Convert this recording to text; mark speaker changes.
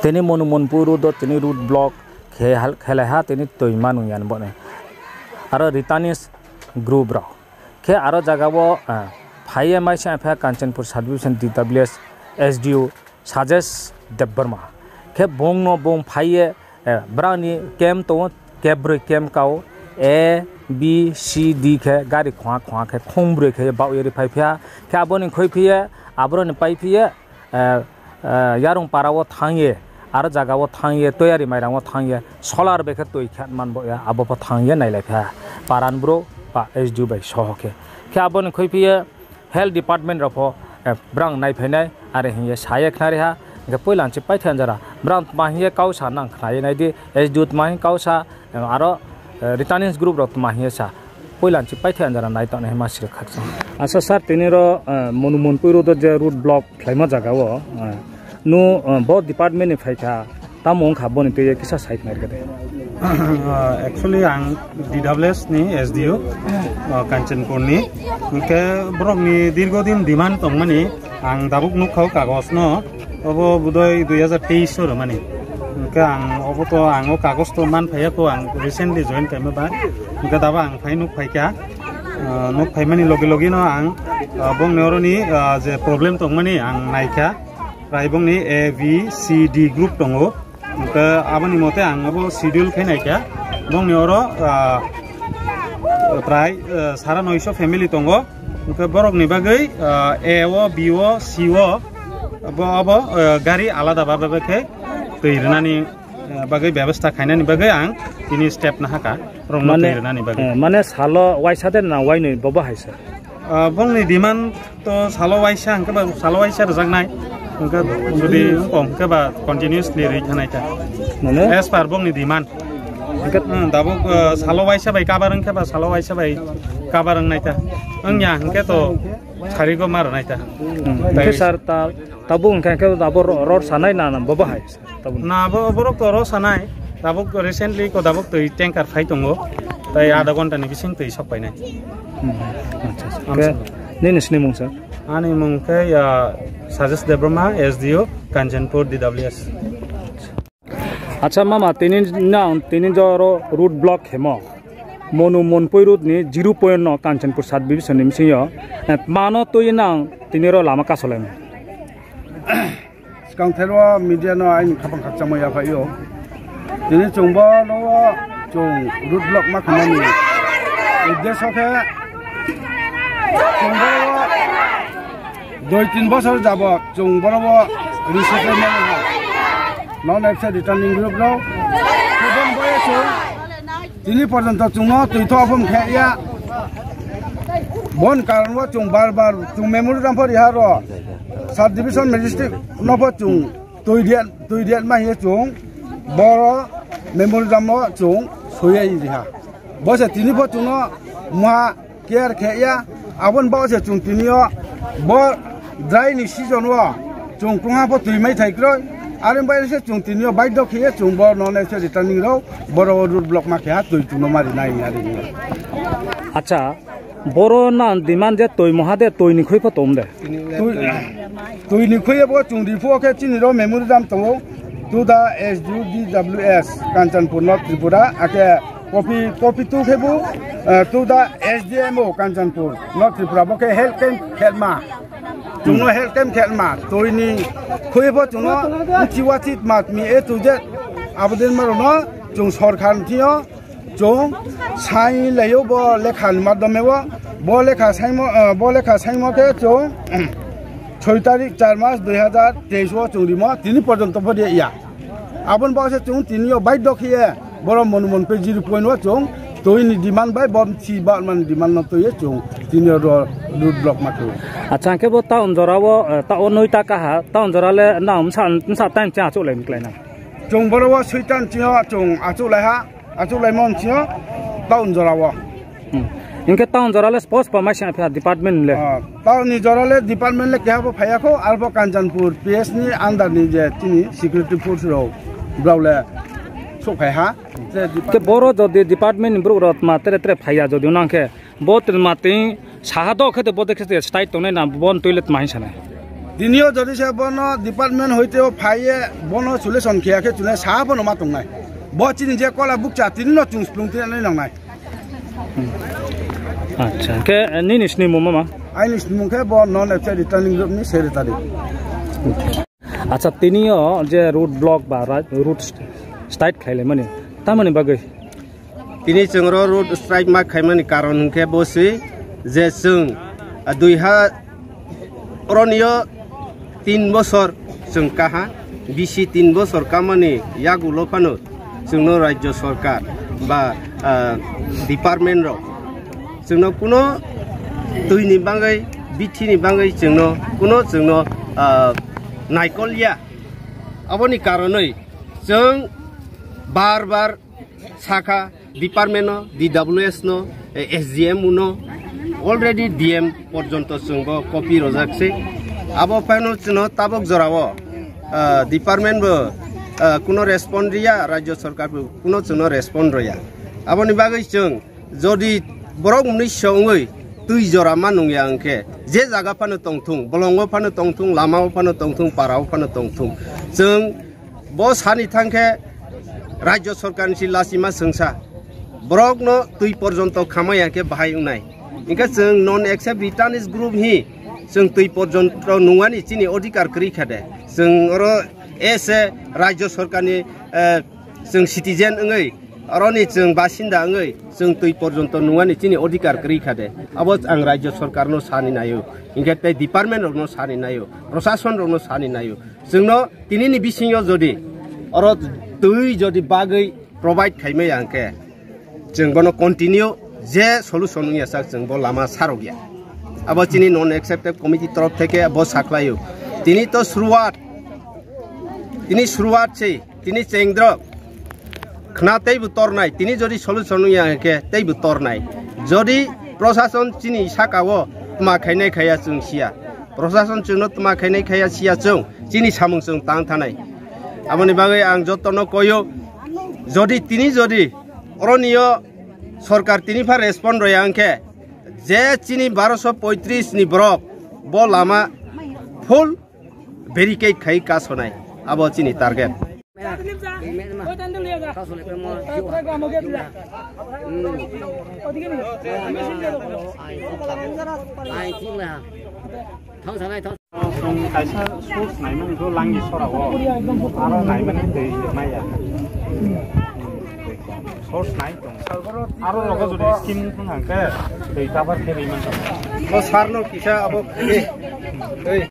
Speaker 1: Tini Monumonpur road tini route block kheleha tini toiman uyan bone. Aro Ritanis group bro. Ke aro jaga bo phaiye mai sa pha Kanchanpur subdivision DWS SDU suggest Debbarma. Ke bong no bong phaiye brani kem to kebre kem kau A B C D ke gari khwa ke khombre ke ba yeri phai phia ke aboni khoi phia abron pai phia yarong parawo thangye aro jaga wo thangye toyari mairang wo thangye solar beke toi khat manbo ya abo pa thangye nailai phia paran bro pa SDU bai sohoke ke aboni khoi phia health department rofo brang nai phainai are hiye saye khnari ha ke poilanchi pai than jara brang mahiye kausa nang khnai nai di SDU mahi kausa aro Ritanis group rot mahiye sa poilanchi pai than jara nai ta ne ma sir khaksa asa sir tiniro Monumonpur road je route block thlaima jaga wo no both department ni phaika tamong khaboni te kisa site mai gade
Speaker 2: actually ang DWS ni SDU Kanchanpur ni ke brok ni dirgodin demand tongmani ang dabuk nukhau kagos no obo budoi 2023 ro mani ke ang obo to ang o kagos to man phaya ko ang recently join kaima ba ke daba ang phai nuk phaika nuk phai mani logi logi no ang bong neuroni je problem tongmani ang naika raibong ni A B C D group tongo ke abani mote ang abo schedule khainai kya bong neuro prai sara 900 family tongo ke borok ni bagai A o B o C o abo gari alada babe ke toirnani bagai ব্যবস্থা খাইনানি bagai ang ini step na haka rongno toirnani bagai
Speaker 1: mane salo waisa den na wainoi baba haisa
Speaker 2: bong ni demand to salo waisa ang ke salo waisa rajaknai Mungkin jadi pom ke ba continuously reach hanai ta as per bong ni demand dabuk salawai sa bai kabarang ke ba salawai sa bai kabarang nai ta angnya ke to chari go mar nai ta
Speaker 1: ke sar ta tabung ke dabur road sanai na baba hai
Speaker 2: na borok to ro sanai dabuk recently ko dabuk to tanker phai tongo tai adha ghonta ni bising tei sok pai nai
Speaker 1: acha ne nesne mung sir
Speaker 2: ani mung ke ya suggest Debrama SDU Kanchanpur DWS
Speaker 1: acha mama tinin joro route block hemo Monumonpur road ni 0.9 Kanchanpur subdivision nimsiyo mano to inang tiniro lama kasolem
Speaker 3: skang thelo media no ain khapang khachamo ya phayo tini chungba no chung route block ma khamani uddesho ke chungba 2-3 বছর যাব জং বড় রিসেটলমেন্ট নন এক্সে returning group লো প্রথম বয়স তিনি পর্যন্ত চুং তৈথ অফম খেয়া বন কারণ চুং বারবার চুং মেমোরিয়াম ফর ইহার সাব ডিভিশন ম্যাজিস্ট্রেট নব চুং তৈরিয়ান মাহিয়ে চুং বড় মেমোরিয়াম চুং সইয়াই দিহা বসে তিনি ফর চুং মহা কেয়ার খেয়া আবন বসে চুং তিনিও ব dry ni season wa chung kunga po tui mai thai kroi arim bai se chung tinio bai do khie chung bo non se returning ro boro road block ma kha tui chung no mari nai ari ni
Speaker 1: acha boro na demand je toi moha de toi ni khoi pho tom de
Speaker 3: tui ni khoi bo chung di pho khe chin ro memory dam to to the SDU DWS Kanchanpur North Tripura ake copy tu khebu to the SDMO Kanchanpur North Tripura bo ke health camp khelma chúng nó hết kem kẹt mà tôi ni khơi bớt chúng nó chỉ qua thịt mà mi ấy tôi chết à bên mà nó chúng sọt khăn thì nó chúng sai lấy yêu bo lấy khăn mà đâm vào bo lấy khăn mà cái chúng 6 তারিখ 4 মাস 2023 chúng đi mà তিনি পর্যন্ত পড়ে ইয়া আপন বসে chúng তিনি bike দখিয়ে বড় Monumonpur 0.1 chúng tôi ni demand by bom chi ba man demand no to ye chung তিনি road block ma tu
Speaker 1: acha ke bo ta onjorawo ta onoi ta ka ha ta onjorale nam san time cha chu lem klena
Speaker 3: chung boro suitan chio chung achu lai ha achu lai mon chio ta onjorawo
Speaker 1: inke ta onjorale sports permission pha department le
Speaker 3: ta ni jorale department le kya bo phaya ko albo Kanchanpur PS ni under ni je tini security force ro blawle so phaya
Speaker 1: ke boro jodi department improve rot ma tere phaya jodi unang ke bot mate sahado khete bo dekhe state tone na bon toilet mahi sana
Speaker 3: দিনিও যদি সে বন department হইতেও ফাইয়ে বন solution খেয়াকে চুলে সাহাবো নমা তংনাই ব চিনি যে কলা বুকচা তিনি ন চুং স্প্লুং তিনি নাংনাই
Speaker 1: আচ্ছা কে নি নিসনি মমা
Speaker 3: আইনি মুখে ব নন এফ রিটার্নিং গ্রুপনি সেক্রেটারি
Speaker 1: আচ্ছা তিনিও যে রুট ব্লক বা রুট স্ট্রাইক খাইলে মানে তামানে বাগৈ
Speaker 4: তিনি जों रुट स्ट्राइक मा खायमानि कारण हंखे बसि जे जों 3 বছর जों काहा बिसि 3 বছর कामानि यागुलो फानो जोंनो राज्य सरकार बा डिपार्टमेन्ट रो जोंनो कुनो दुइनि बाङै बिथिनि बाङै जोंनो नायकलिया अबनि कारनै जों बार साखा डिपार्टमेन्ट DWS नो SGM नो अलरेडी DM पर्यन्त जोंबो कपि रजाकसै आबो फाइनो जोंनो ताबक जरावो डिपार्टमेन्ट बो कुनो रेस्पन्ड रिया राज्य सरकार बो कुनो जोंनो रेस्पन्ड रिया आबोनि बागै जों जदि बरक मुनि सङै दुइ जरा मानुया अंके जे जागा फानो तंथुं बलंगो फानो तंथुं लामाव फानो तंथुं पाराव फानो तंथुं जों बो सानि थांखे राज्य सरकार नि लासिमा संसा ब्रक न दुइ पर्यन्त खामाया के बाहाय उनाय इनका जों नन एक्सेप्ट रिटार्निस ग्रुप ही जों दुइ पर्यन्त नुवानि चिनि अधिकार करि खादे जों अरो एसे राज्य सरकार नि जों सिटिजेन ओङै अरनि जों बासिन्दा ओङै जों दुइ पर्यन्त नुवानि चिनि अधिकार करि खादे अब आं राज्य सरकार नो सानि नायो इनका ते डिपार्टमेन्ट नो सानि नायो प्रशासन नो सानि नायो जोंनो तिनिनि बिसिङाव जदि अरो दुइ जदि बागै प्रोवाइड खाइमै आंके जों बनो कन्टिन्यू जे सल्यूशन यासा जों बो लामा सारो गया अब चिनि नन एक्सेप्टेड कमिटी तरफ থেকে बो साख्लायो तिनी तो शुरुआत छै तिनी चेंद्र खनातै बुतरनाय तिनी जदि सल्यूशन याके तै बुतरनाय जदि प्रशासन चिनि साकावो मा खायनाय खाया जों सिया प्रशासन जोंनो मा खायनाय खाया सिया जों चिनि सामुं जों तां थानाय आबनि बागै आं जतन कयो जदि तिनी जदि अरनियो सरकार तिनी फा रेस्पन्ड रया अंके जे चिनी 1235 नि ब्रक बो लामा फुल बेरिकेड खाइ कासनाय आबो चिनि target
Speaker 2: kaisa source naimani go langi sorawo aro naimani dei maya source nai tong salboro aro logo jodi scheme thang hangke dei tabar ke reiman
Speaker 4: bo sarno kisa abo ei